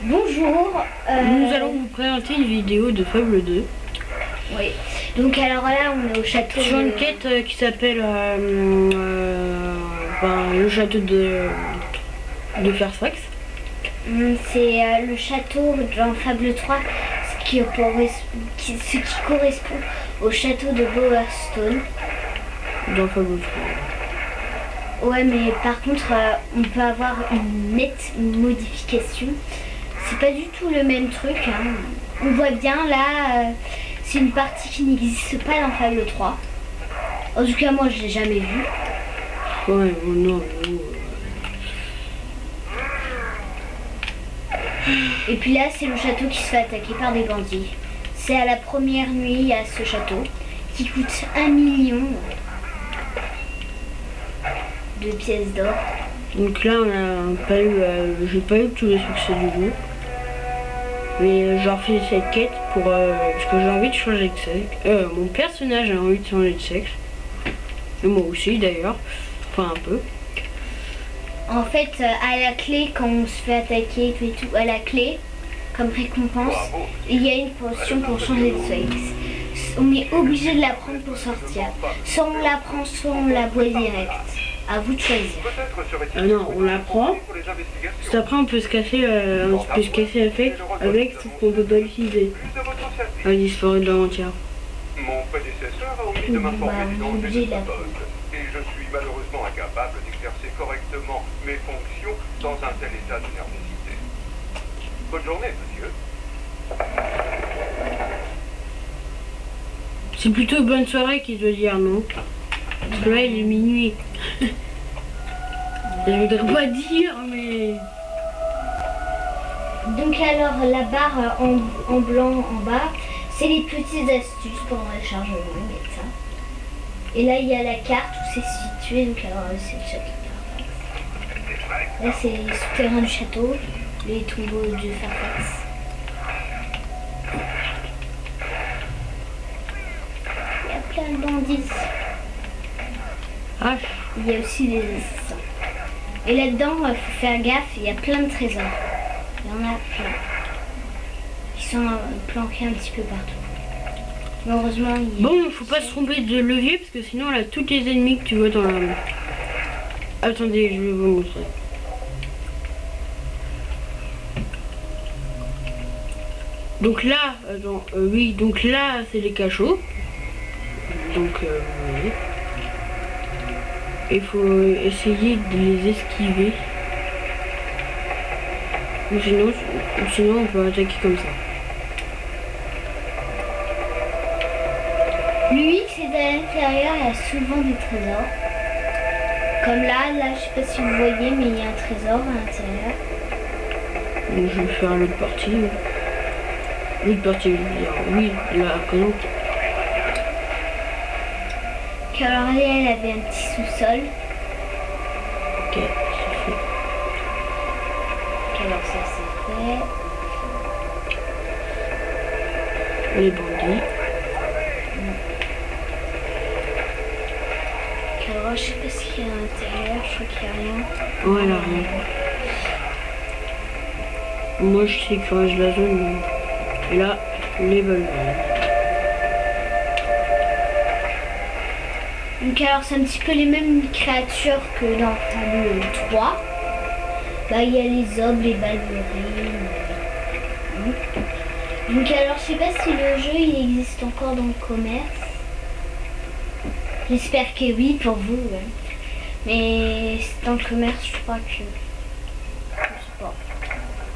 Bonjour. Nous allons vous présenter une vidéo de Fable 2. Oui. Donc alors là, on est au château. Sur une quête qui s'appelle le château de Fairfax. C'est le château dans Fable 3, ce qui correspond au château de Bowerstone. Dans Fable 3. Ouais, mais par contre, on peut avoir une nette modification. C'est pas du tout le même truc. Hein. On voit bien là, c'est une partie qui n'existe pas dans Fable 3. En tout cas, moi, je l'ai jamais vu. Ouais, non. Et puis là, c'est le château qui se fait attaquer par des bandits. C'est à la première nuit à ce château, qui coûte 1 million de pièces d'or. Donc là, on a pas eu, j'ai pas eu tous les succès du jeu. Mais j'ai refait cette quête pour parce que j'ai envie de changer de sexe. Mon personnage a envie de changer de sexe. Et moi aussi d'ailleurs. Enfin un peu. En fait, à la clé, quand on se fait attaquer et tout, à la clé, comme récompense, il y a une potion pour changer de sexe. On est obligé de la prendre pour sortir. Soit on la prend, soit on la boit direct. À vous de choisir. Non, on la prend. Juste après, on peut se casser, avec, sauf qu'on peut pas l'utiliser. Elle a disparu de l'aventure. Mon prédécesseur a omis de m'informer du nom de mes méthodes, et je suis malheureusement incapable d'exercer correctement mes fonctions dans un tel état de nervosité. Bonne journée, monsieur. C'est plutôt bonne soirée qu'il doit dire, non? Parce que là, il est minuit. Je voudrais pas dire, mais... Donc alors, la barre en blanc en bas, c'est les petites astuces pendant le chargement, et ça. Et là, il y a la carte où c'est situé, donc alors c'est le château de Fairfax. Là, c'est les souterrains du château, les tombeaux de Fairfax. Il y a plein de bandits. Ah, Il y a aussi des assassins. Et là-dedans, il faut faire gaffe, il y a plein de trésors. Il y en a plein. Ils sont planqués un petit peu partout. Mais heureusement, bon, faut pas se tromper de levier parce que sinon, là, tous les ennemis que tu vois dans la... Attendez, je vais vous montrer. Donc là, oui, donc là, c'est les cachots. Donc, vous voyez. Il faut essayer de les esquiver. Ou sinon on peut attaquer comme ça. Lui, c'est à l'intérieur, il y a souvent des trésors. Comme là, je sais pas si vous voyez, mais il y a un trésor à l'intérieur. Donc je vais faire l'autre partie. L'autre partie, je veux dire, oui, la présente. Alors elle avait un petit sous-sol. Ok, c'est fait. Alors ça c'est fait. Les bandits. Alors je sais pas ce qu'il y a à l'intérieur, je crois qu'il n'y a rien. Voilà, rien. Moi je sécurise la zone. Et là, les balles. Donc alors c'est un petit peu les mêmes créatures que dans Fable 3. Bah il y a les hommes, les ballerines. Donc alors je sais pas si le jeu il existe encore dans le commerce. J'espère que oui pour vous. Ouais. Mais dans le commerce je crois que... Je sais pas.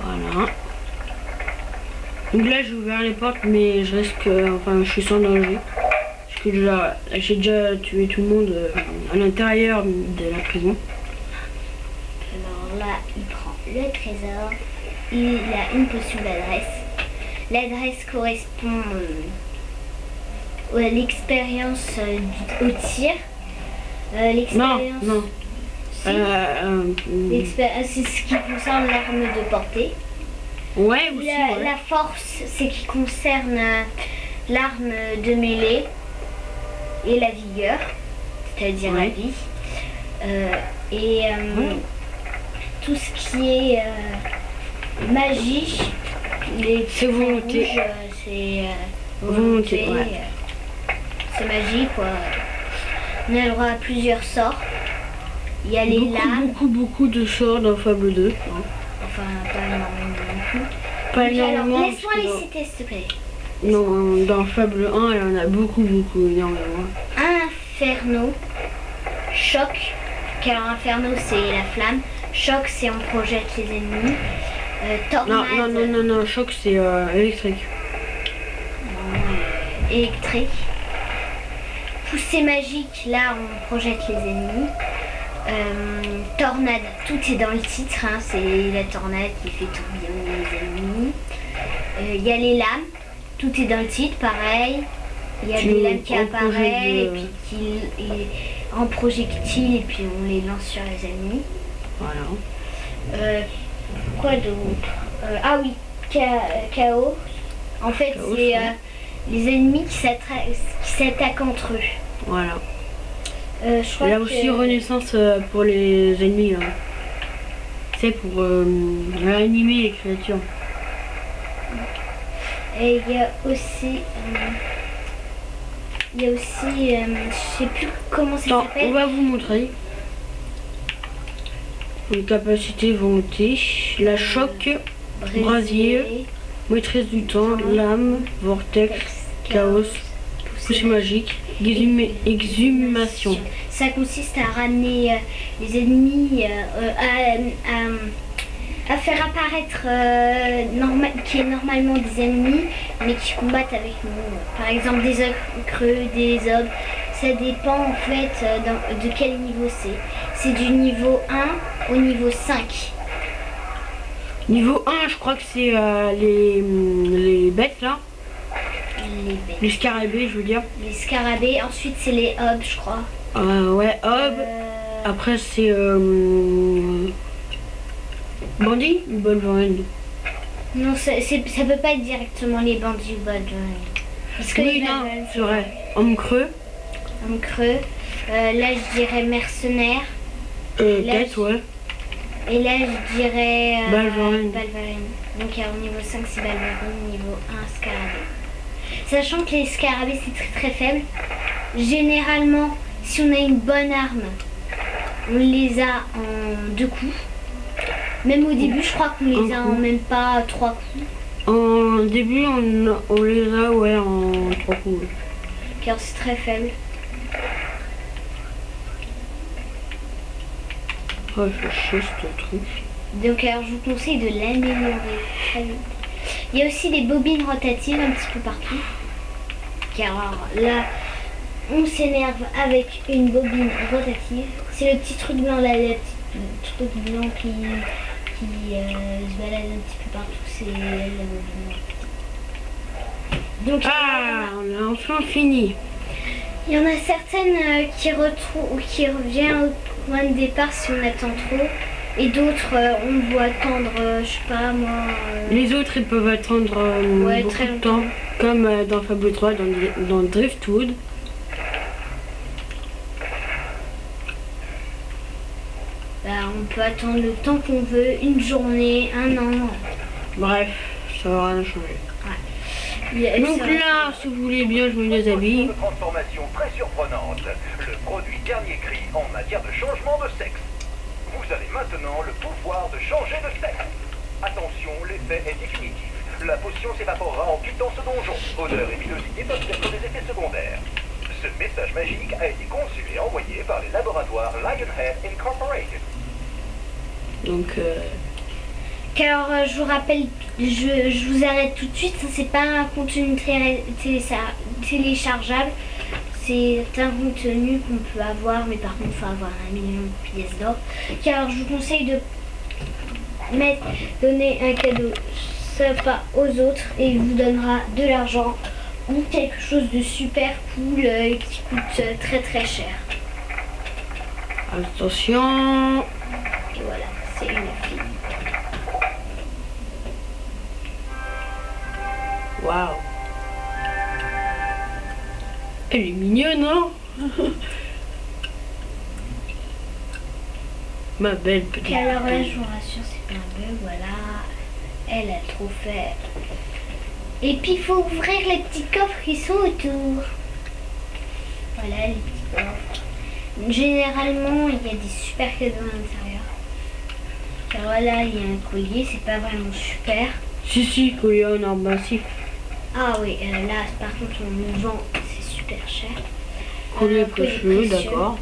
Voilà. Donc là j'ai ouvert les portes mais je risque, enfin je suis sans danger. J'ai déjà tué tout le monde à l'intérieur de la prison. Alors là, il prend le trésor. Il a une potion d'adresse. L'adresse correspond à l'expérience au tir. L'expérience... Non. C'est ce qui concerne l'arme de portée. Ouais, aussi, ouais. La force, c'est qui concerne l'arme de mêlée. Et la vigueur, c'est-à-dire la vie. Tout ce qui est magie, les C'est volonté. rouges, c'est Volonté, ouais. C'est magie quoi. On a le droit à plusieurs sorts. Il y a les lames, Beaucoup de sorts dans Fable 2. enfin pas énormément non plus. Pas Donc, alors énormément. laisse-moi parce les que citer s'il te plaît. Non, dans Fable 1, il y en a beaucoup, énormément. Inferno, choc, car Inferno c'est la flamme, choc c'est on projette les ennemis, tornade Non, choc c'est électrique. électrique, poussée magique là on projette les ennemis, tornade tout est dans le titre, hein, c'est la tornade qui fait tourbillonner les ennemis, il y a les lames, tout est dans le titre pareil. Il y a des lames qui apparaissent et puis qui en projectiles et puis on les lance sur les ennemis. Voilà. Quoi d'autre? Ah oui, chaos. En fait, Chaos, c'est ouais. les ennemis qui s'attaquent entre eux. Voilà. Je crois Il y a que... aussi Renaissance pour les ennemis. Hein. C'est pour réanimer les créatures. Et il y a aussi... je sais plus comment ça Attends, s'appelle. on va vous montrer. Les capacités volonté, la choc, brasier, maîtrise du temps, lame, vortex, chaos, poussée magique, exhumation. Ça consiste à ramener les ennemis, à faire apparaître qui est normalement des ennemis, mais qui combattent avec nous. Par exemple des ogres creux, des obs. Ça dépend en fait de quel niveau c'est. C'est du niveau 1 au niveau 5. Niveau 1, je crois que c'est les bêtes là. Les bêtes. Les scarabées, je veux dire. Les scarabées. Ensuite c'est les obs, je crois. Ouais, hob. Après c'est bandit ou Wolverine. Non, ça peut pas être directement les bandits ou Wolverine. Parce que Oui, les non, Wolverine, c'est vrai. Homme creux. Homme creux. Là je dirais mercenaire. Tête, ouais. Et là je dirais Wolverine. Donc au niveau 5 c'est Wolverine, niveau 1 scarabée. Sachant que les scarabées c'est très très faible. Généralement si on a une bonne arme, on les a en 2 coups. Même au début je crois qu'on les a en même pas 3 coups. En début on les a ouais en 3 coups. Car c'est très faible. Oh, je fais chier ce truc. Donc alors je vous conseille de l'améliorer très vite. Il y a aussi des bobines rotatives un petit peu partout. Car là, on s'énerve avec une bobine rotative. C'est le petit truc blanc là, le petit truc blanc qui se balade un petit peu partout. C'est la bobine rotative. Donc On a enfin fini. il y en a certaines qui reviennent au point de départ si on attend trop. Et d'autres, on doit attendre, je sais pas moi... Les autres, ils peuvent attendre Ouais, beaucoup très de temps, comme dans Fable 3, dans Driftwood. on peut attendre le temps qu'on veut, une journée, un an. Bref, ça va rien changer. Donc Ça- là, si vous voulez bien, je me déshabille. Une transformation très surprenante. Le produit dernier cri en matière de changement de sexe. Vous avez maintenant le pouvoir de changer de sexe. Attention, l'effet est définitif. La potion s'évaporera en quittant ce donjon. Odeur et villosité peuvent être des effets secondaires. Ce message magique a été conçu et envoyé par les laboratoires Lionhead Incorporated. Donc, Alors, je vous rappelle, je vous arrête tout de suite, c'est pas un contenu téléchargeable, c'est un contenu qu'on peut avoir, mais par contre il faut avoir 1 million de pièces d'or. Car je vous conseille de donner un cadeau sympa aux autres et il vous donnera de l'argent ou quelque chose de super cool qui coûte très très cher. attention. Et voilà, c'est une fille. Waouh. Elle est mignonne, hein? Ma belle petite. Alors là, je vous rassure, c'est pas un bug, voilà. Elle a trop fait. Et puis il faut ouvrir les petits coffres qui sont autour. Voilà les petits coffres. Généralement il y a des super cadeaux à l'intérieur. Car voilà il y a un collier, c'est pas vraiment super. Si, collier en arbre massif. Ah oui, là par contre on nous vend, c'est super cher. Collier Collier précieux, précieux. d'accord.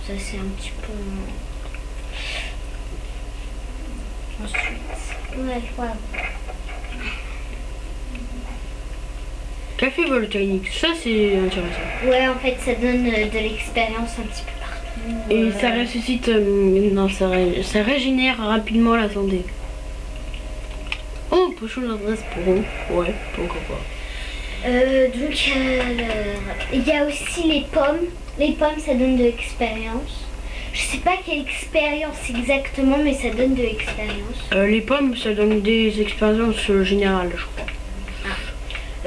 Ça c'est un petit peu... Ensuite, ouais, je crois. Café volcanique, ça c'est intéressant. Ouais, en fait, ça donne de l'expérience un petit peu partout. Et ça ressuscite, non, ça régénère rapidement la santé. Oh, pochon d'adresse pour eux. Ouais, pourquoi pas. Donc, il y a aussi les pommes. Les pommes, ça donne de l'expérience. Je sais pas quelle expérience exactement, mais ça donne de l'expérience. Les pommes, ça donne des expériences générales, je crois.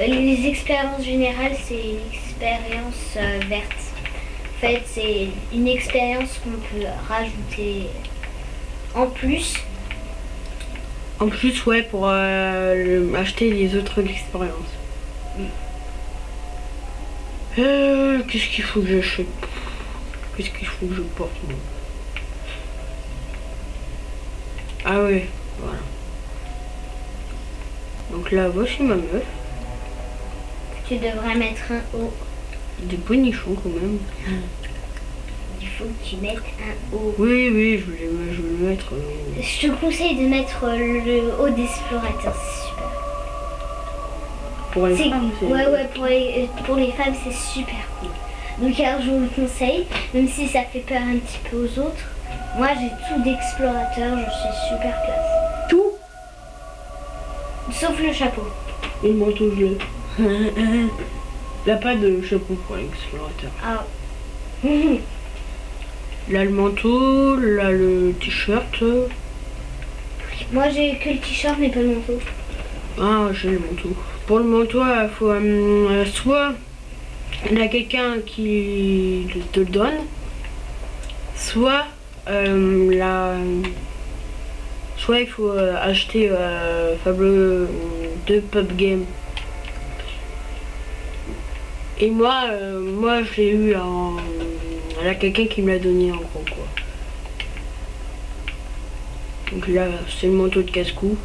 Les expériences générales, c'est une expérience verte. En fait, c'est une expérience qu'on peut rajouter en plus. En plus, ouais, pour acheter les autres expériences. Qu'est-ce qu'il faut que j'achète? Qu'est-ce qu'il faut que je porte, moi? Ah ouais, voilà. Donc là, voici ma meuf. Tu devrais mettre un haut. Des bonichons quand même. Il faut que tu mettes un haut. Oui, je vais le mettre. Je te conseille de mettre le haut d'explorateur, c'est super. Pour les femmes, c'est... Ouais, pour les femmes, c'est super cool. Donc alors, je vous le conseille, même si ça fait peur un petit peu aux autres. Moi, j'ai tout d'explorateur, je suis super classe. Tout Sauf le chapeau. Et le manteau gelé. Là, pas de chapeau pour l'explorateur. Ah. Là, le manteau, là, le t-shirt. Moi, j'ai que le t-shirt, mais pas le manteau. Ah, j'ai le manteau. Pour le manteau, il faut soit il y a quelqu'un qui te le donne, soit soit il faut acheter Fable 2 Pub Game. Et moi j'ai eu il y a quelqu'un qui me l'a donné en gros quoi. Donc là c'est le manteau de casse-cou.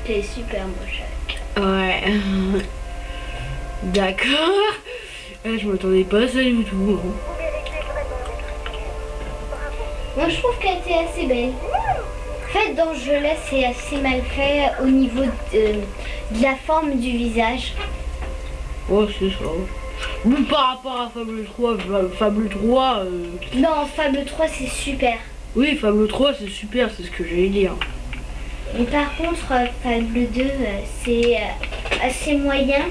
T'es super moche. Ouais. D'accord. Je m'attendais pas à ça du tout. Moi, je trouve qu'elle était assez belle. En fait, dans ce jeu-là, c'est assez mal fait au niveau de la forme du visage. Oh, c'est ça. Mais par rapport à Fable 3, Fable 3... Non, Fable 3, c'est super. Oui, Fable 3, c'est super, c'est ce que j'allais dire. Mais par contre, Fable 2, c'est assez moyen,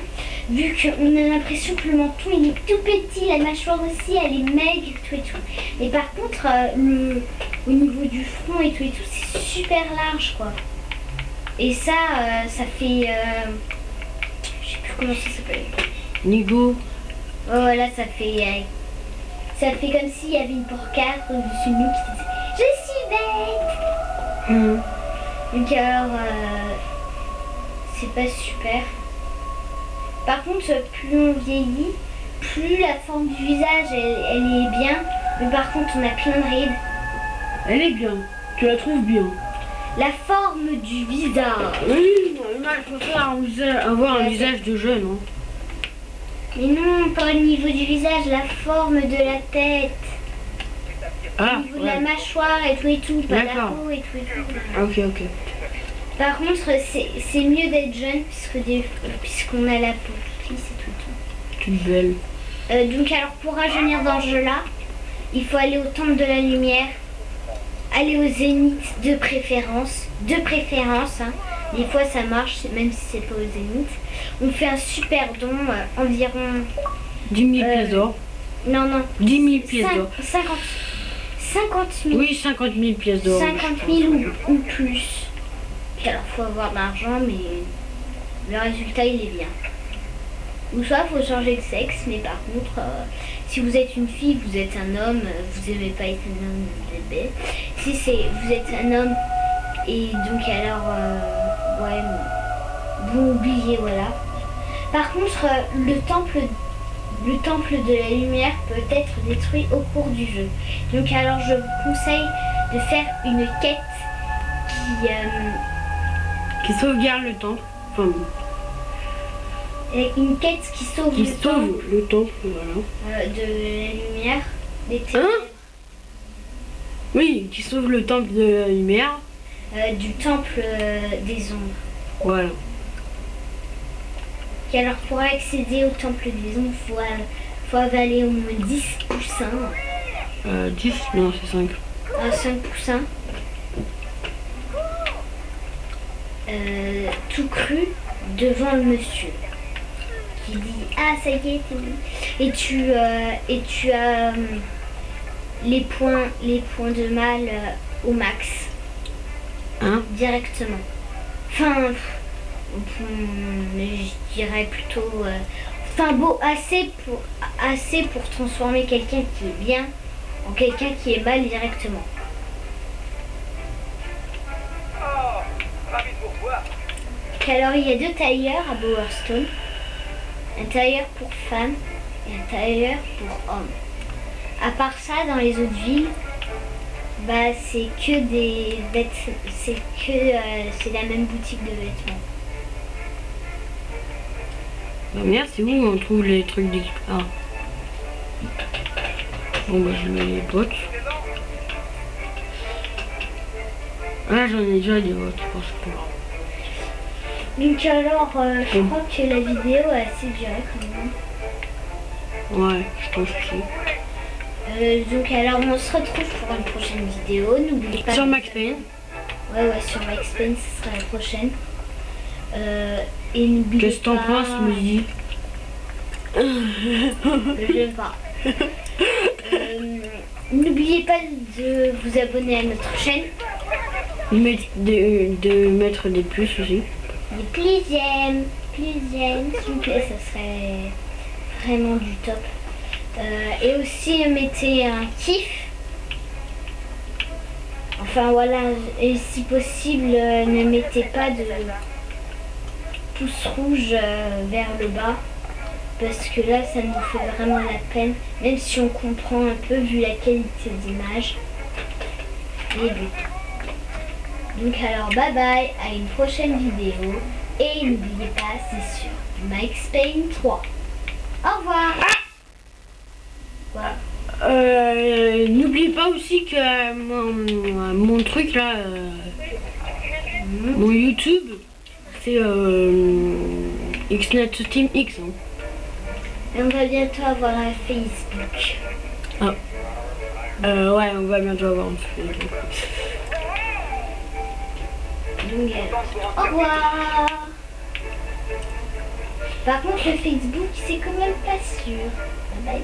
vu qu'on a l'impression que le menton, il est tout petit, la mâchoire aussi, elle est maigre, tout et tout. Mais par contre, au niveau du front et tout, c'est super large, quoi. Et ça, ça fait... je sais plus comment ça s'appelle. Nigo. Oh, voilà, ça fait comme s'il y avait une porcade au-dessus de nous qui disait « Je suis bête !» Donc alors, c'est pas super. Par contre, plus on vieillit, plus la forme du visage, elle est bien. Mais par contre, on a plein de rides. Elle est bien. Tu la trouves bien. La forme du visage. Oui, je préfère avoir un visage de jeune. Hein. Mais non, pas au niveau du visage, la forme de la tête. Ah, au niveau de la mâchoire et tout, pas la peau et tout. Ok. Par contre, c'est mieux d'être jeune puisqu'on a la peau toute lisse et tout. Toute belle. Donc alors, pour rajeunir dans ce jeu-là, il faut aller au temple de la lumière, aller au zénith de préférence. Hein. Des fois ça marche, même si c'est pas au zénith. On fait un super don, environ... 10 000 pièces d'or. Non. 10 000 pièces d'or. 50 000. Oui, 50 000 pièces d'or. 50 000 ou plus. Puis alors, faut avoir de l'argent, mais le résultat, il est bien. Ou soit il faut changer de sexe, mais par contre, si vous êtes une fille, vous êtes un homme, vous aimez pas être un homme, bébé. Si vous êtes un homme, et donc alors, ouais, vous oubliez, voilà. Par contre, le temple de la lumière peut être détruit au cours du jeu. Donc alors, je vous conseille de faire une quête qui sauvegarde le temps. Enfin, une quête qui sauve qui le sauve le temps, voilà. de la lumière, des ténèbres. Oui, qui sauve le temple de la lumière. Du temple des ombres. Voilà. Et alors pour accéder au temple des ombres, faut avaler au moins 10 poussins. 10 Non, c'est 5. 5 poussins. Tout cru devant le monsieur. Qui dit ah ça y est, t'es bon. Et tu as les points de mal au max. Hein? Directement. Enfin, je dirais plutôt... Enfin bon, assez pour transformer quelqu'un qui est bien en quelqu'un qui est mal directement. Alors il y a 2 tailleurs à Bowerstone. Un tailleur pour femmes et un tailleur pour hommes. À part ça, dans les autres villes, bah c'est que des vêtements, c'est la même boutique de vêtements. Bah merde, c'est où on trouve les trucs d'équipe. Ah. Bon bah je mets les bottes. Ah j'en ai déjà des bottes, je pense que... Donc alors, je crois que la vidéo est assez durée quand même. Ouais, je trouve aussi. Donc alors on se retrouve pour une prochaine vidéo. N'oubliez pas... Sur Max Payne. Ouais, sur Max Payne, ce sera la prochaine. Et n'oubliez pas... Qu'est-ce que t'en penses, me dis? Je sais pas. N'oubliez pas de vous abonner à notre chaîne. De mettre des puces aussi. Des plus j'aime, s'il vous plaît, ça serait vraiment du top. Et aussi mettez un kiff. Enfin voilà, et si possible, ne mettez pas de pouce rouge vers le bas. Parce que là, ça nous fait vraiment la peine, même si on comprend un peu vu la qualité d'image. Les deux. Donc alors, bye bye, à une prochaine vidéo. Et n'oubliez pas, c'est sur Max Payne 3. Au revoir. Voilà. N'oublie pas aussi que mon truc là, mon YouTube, c'est Xnet Team X. Hein. Et on va bientôt avoir un Facebook. Ah. Ouais, on va bientôt avoir un Facebook. Donc, au revoir. Par contre, le Facebook, c'est quand même pas sûr. Bye bye.